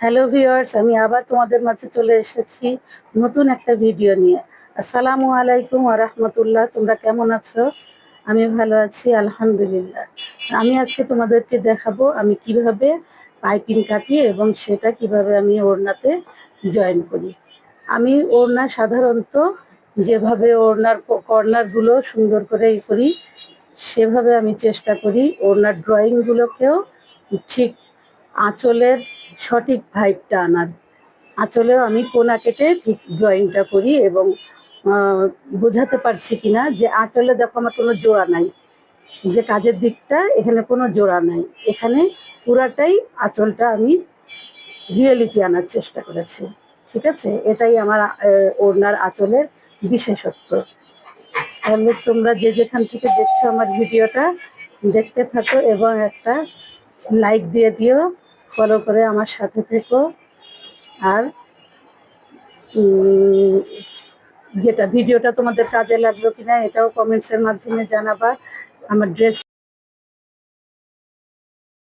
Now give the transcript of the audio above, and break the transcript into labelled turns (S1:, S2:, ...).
S1: Hello viewers, আমি আবার তোমাদের মাঝে চলে এসেছি নতুন একটা ভিডিও নিয়ে। আসসালামু আলাইকুম ওয়া রাহমাতুল্লাহ। তোমরা কেমন আছো? আমি ভালো আছি, আলহামদুলিল্লাহ। আমি আজকে তোমাদেরকে দেখাবো আমি কিভাবে পাইপিং কাটি এবং সেটা কিভাবে আমি ওড়নাতে জয়েন করি। আমি ওড়না সাধারণত যেভাবে ওড়নার কর্নারগুলো সুন্দর করে করি, সেভাবে আমি চেষ্টা করি ওড়নার ড্রয়িংগুলোকেও ঠিক আঁচলের সঠিক ভাইবটা আনার। আঁচলেও আমি কোনা কেটে ঠিক ড্রয়িংটা করি এবং বোঝাতে পারছি কিনা যে আঁচলে দেখো আমার কোনো জোড়া নাই, যে কাজের দিকটা এখানে কোনো জোড়া নাই, এখানে পুরাটাই আঁচলটা আমি রিয়েলিটি আনার চেষ্টা করেছি। ঠিক আছে, এটাই আমার ওড়নার আঁচলের বিশেষত্ব। তাহলে তোমরা যে যেখান থেকে দেখছো আমার ভিডিওটা দেখতে থাকো এবং একটা লাইক দিয়ে দিও, ফলো করে আমার সাথে থেকো। আর যেটা ভিডিওটা তোমাদের কাজে লাগলো কিনা এটাও কমেন্টসের মাধ্যমে জানাবা। আমার ড্রেস